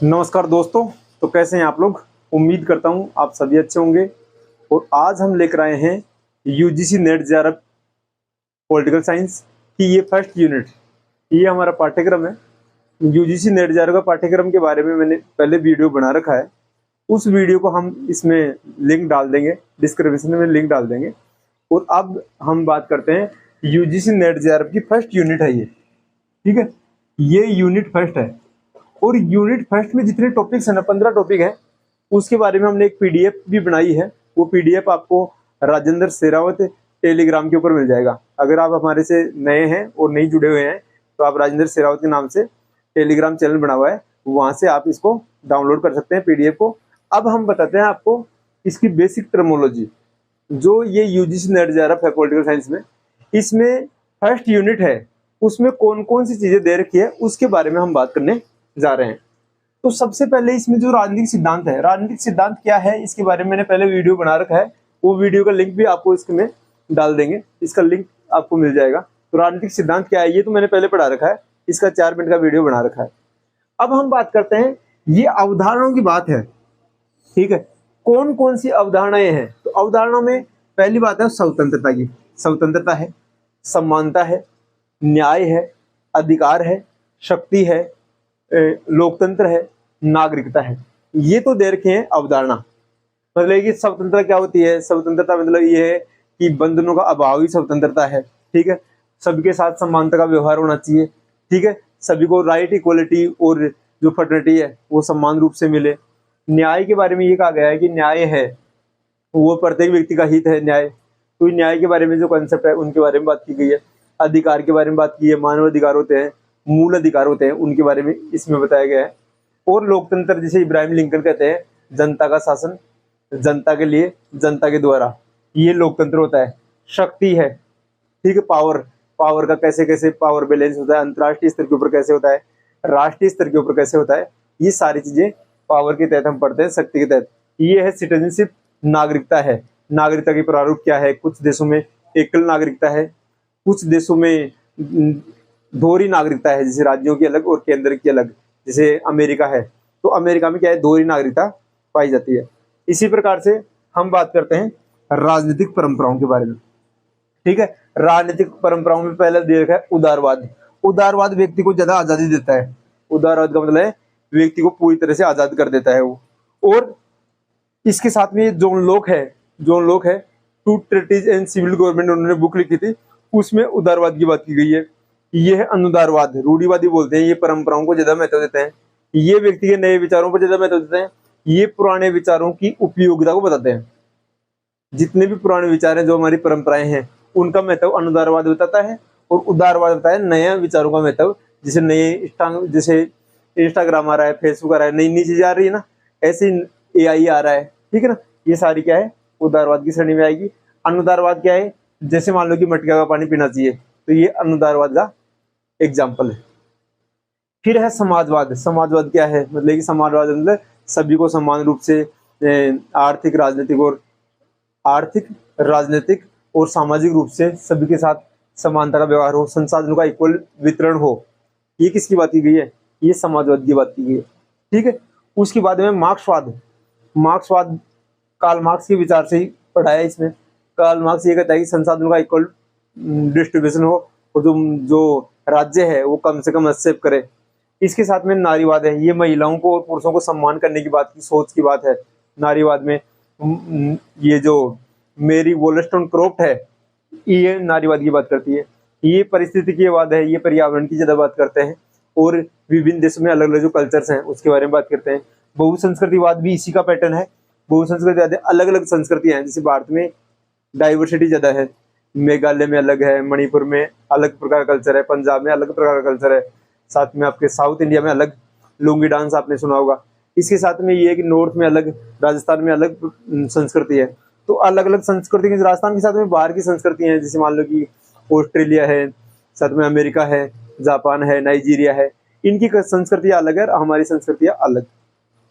नमस्कार दोस्तों। तो कैसे हैं आप लोग। उम्मीद करता हूं आप सभी अच्छे होंगे। और आज हम लेकर आए हैं UGC net JRF political science की ये फर्स्ट यूनिट। ये हमारा पाठ्यक्रम है। यूजीसी नेट जेआरएफ का पाठ्यक्रम के बारे में मैंने पहले वीडियो बना रखा है। उस वीडियो को हम इसमें लिंक डाल देंगे, डिस्क्रिप्शन में लिंक डाल देंगे। और अब हम बात करते हैं यूजीसी नेट जेआरएफ की फर्स्ट यूनिट है ये। ठीक है, ये यूनिट फर्स्ट है। और यूनिट फर्स्ट में जितने टॉपिक्स हैं ना, 15 टॉपिक हैं, उसके बारे में हमने एक पीडीएफ भी बनाई है। वो पीडीएफ आपको राजेंद्र शेरावत टेलीग्राम के ऊपर मिल जाएगा। अगर आप हमारे से नए हैं और नहीं जुड़े हुए हैं तो आप राजेंद्र शेरावत के नाम से टेलीग्राम चैनल बना हुआ है, वहां से आप इसको डाउनलोड कर सकते हैं पीडीएफ को। अब हम बताते हैं आपको इसकी बेसिक टर्मोलॉजी। जो ये यूजीसी नेट जेआरएफ है पॉलिटिकल साइंस में, इसमें फर्स्ट यूनिट है, उसमें कौन कौन सी चीजें दे रखी है उसके बारे में हम बात करने जा रहे हैं। तो सबसे पहले इसमें जो राजनीतिक सिद्धांत है, राजनीतिक सिद्धांत क्या है इसके बारे में मैंने पहले वीडियो बना रखा है। वो वीडियो का लिंक भी आपको इसमें डाल देंगे, इसका लिंक आपको मिल जाएगा। तो राजनीतिक सिद्धांत क्या है ये तो मैंने पहले पढ़ा रखा है, इसका 4 मिनट का वीडियो बना रखा है। अब हम बात करते हैं, ये अवधारणाओं की बात है। ठीक है, कौन कौन सी अवधारणाएं हैं। तो अवधारणाओं में पहली बात है स्वतंत्रता की। स्वतंत्रता है, समानता है, न्याय है, अधिकार है, शक्ति है, लोकतंत्र है, नागरिकता है। ये तो दे रखे हैं अवधारणा। मतलब कि स्वतंत्रता क्या होती है। स्वतंत्रता मतलब ये है कि बंधनों का अभाव ही स्वतंत्रता है। ठीक है, सबके साथ समानता का व्यवहार होना चाहिए। ठीक है, सभी को राइट, इक्वलिटी और जो फर्टर्निटी है वो समान रूप से मिले। न्याय के बारे में ये कहा गया है कि न्याय है वो प्रत्येक व्यक्ति का हित है न्याय। तो न्याय के बारे में जो कंसेप्ट है उनके बारे में बात की गई है। अधिकार के बारे में बात की है, मानव अधिकार होते हैं, मूल अधिकार होते हैं, उनके बारे में इसमें बताया गया है। और लोकतंत्र, जिसे इब्राहिम लिंकन कहते हैं, जनता का शासन, जनता के लिए, जनता के द्वारा, ये लोकतंत्र होता है। शक्ति है, ठीक है, पावर, पावर का कैसे कैसे पावर बैलेंस होता है, अंतर्राष्ट्रीय स्तर के ऊपर कैसे होता है, राष्ट्रीय स्तर के ऊपर कैसे होता है, ये सारी चीजें पावर के तहत हम पढ़ते हैं, शक्ति के तहत। ये है सिटीजनशिप, नागरिकता है। नागरिकता के प्रारूप क्या है। कुछ देशों में एकल नागरिकता है, कुछ देशों में दोहरी नागरिकता है, जैसे राज्यों की अलग और केंद्र की अलग। जैसे अमेरिका है तो अमेरिका में क्या है, दोहरी नागरिकता पाई जाती है। इसी प्रकार से हम बात करते हैं राजनीतिक परंपराओं के बारे में। ठीक है, राजनीतिक परंपराओं में पहले दे रखा है उदारवाद। उदारवाद व्यक्ति को ज्यादा आजादी देता है। उदारवाद का मतलब है व्यक्ति को पूरी तरह से आजाद कर देता है वो। और इसके साथ में जॉन लॉक है two treatise and civil government, उन्होंने बुक लिखी थी, उसमें उदारवाद की बात की गई है। ये है अनुदारवाद, रूढ़िवादी बोलते हैं, ये परंपराओं को ज्यादा महत्व देते हैं। ये व्यक्ति के नए विचारों पर ज्यादा महत्व देते हैं। ये पुराने विचारों की उपयोगिता को बताते हैं। जितने भी पुराने विचार हैं, जो हमारी परंपराएं हैं, उनका महत्व अनुदारवाद बताता है। और उदारवाद बताता है नए विचारों का महत्व। जैसे इंस्टाग्राम आ रहा है, फेसबुक आ रहा है, नई नई चीजें आ रही है ना, ऐसे एआई आ रहा है। ठीक है ना, ये सारी क्या है, उदारवाद की श्रेणी में आएगी। अनुदारवाद क्या है, जैसे मान लो कि मटका का पानी पीना चाहिए, तो ये अनुदारवाद का एग्जाम्पल है। फिर है समाजवाद। समाजवाद क्या है, मतलब कि समाजवाद मतलब सभी को समान रूप से आर्थिक, राजनीतिक और सामाजिक रूप से सभी के साथ समानता का व्यवहार हो, संसाधनों का इक्वल वितरण हो। ये किसकी बात की गई है, ये समाजवाद की बात की गई है। ठीक है, उसके बाद में मार्क्सवाद कार्ल मार्क्स के विचार से ही पढ़ाया है। इसमें कार्ल मार्क्स ये कहता है कि संसाधनों का इक्वल डिस्ट्रीब्यूशन हो और जो राज्य है वो कम से कम हस्तक्षेप करे। इसके साथ में नारीवाद है, ये महिलाओं को और पुरुषों को सम्मान करने की बात की सोच की बात है। नारीवाद में ये जो मेरी वोllस्टोनक्रॉफ्ट है, ये नारीवाद की बात करती है। ये परिस्थितिवाद है, ये पर्यावरण की ज्यादा बात करते हैं। और विभिन्न देशों में अलग अलग जो कल्चर्स हैं उसके बारे में बात करते हैं। बहुसंस्कृतिवाद भी इसी का पैटर्न है। बहुसंस्कृतिवाद अलग अलग संस्कृतियां हैं, जैसे भारत में डाइवर्सिटी ज्यादा है, मेघालय में अलग है, मणिपुर में अलग प्रकार का कल्चर है, पंजाब में अलग प्रकार का कल्चर है, साथ में आपके साउथ इंडिया में अलग, लुंगी डांस आपने सुना होगा। इसके साथ में ये है कि नॉर्थ में अलग, राजस्थान में अलग संस्कृति है। तो अलग अलग संस्कृति की, राजस्थान के साथ में बाहर की संस्कृतियां हैं, जैसे मान लो कि ऑस्ट्रेलिया है, साथ में अमेरिका है, जापान है, नाइजीरिया है, इनकी संस्कृतियां अलग है, हमारी संस्कृतियां अलग।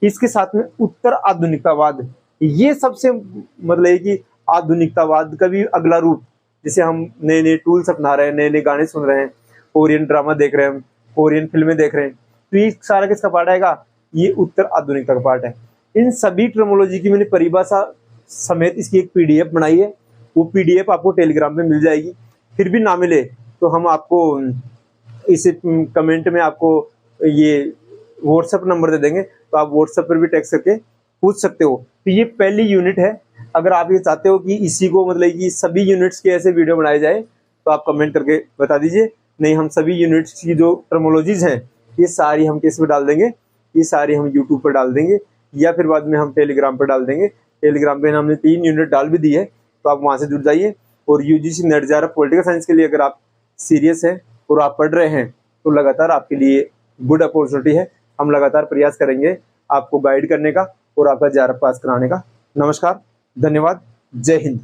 इसके साथ में उत्तर आधुनिकतावाद, ये सबसे मतलब है कि आधुनिकतावाद का भी अगला रूप। जैसे हम नए नए टूल्स अपना रहे हैं, नए नए गाने सुन रहे हैं, कोरियन ड्रामा देख रहे हैं, कोरियन फिल्में देख रहे हैं, तो ये सारा किसका पार्ट आएगा, ये उत्तर आधुनिकता का पार्ट है। इन सभी टर्मोलॉजी की मैंने परिभाषा समेत इसकी एक पीडीएफ बनाई है, वो पीडीएफ आपको टेलीग्राम पे मिल जाएगी। फिर भी ना मिले तो हम आपको इस कमेंट में आपको ये व्हाट्सएप नंबर दे देंगे, तो आप व्हाट्सएप पर भी टेक्स्ट करके पूछ सकते हो। तो ये पहली यूनिट है। अगर आप ये चाहते हो कि इसी को मतलब कि सभी यूनिट्स के ऐसे वीडियो बनाए जाए तो आप कमेंट करके बता दीजिए। नहीं, हम सभी यूनिट्स की जो टर्मोलॉजीज हैं ये सारी हम किस पर डाल देंगे, ये सारी हम यूट्यूब पर डाल देंगे या फिर बाद में हम टेलीग्राम पर डाल देंगे। टेलीग्राम पे हमने 3 यूनिट डाल भी दी है, तो आप वहाँ से जुड़ जाइए। और UGC net JRF political science के लिए अगर आप सीरियस हैं और आप पढ़ रहे हैं तो लगातार आपके लिए गुड अपॉर्चुनिटी है। हम लगातार प्रयास करेंगे आपको गाइड करने का और आपका जेआरएफ पास कराने का। नमस्कार, धन्यवाद, जय हिंद।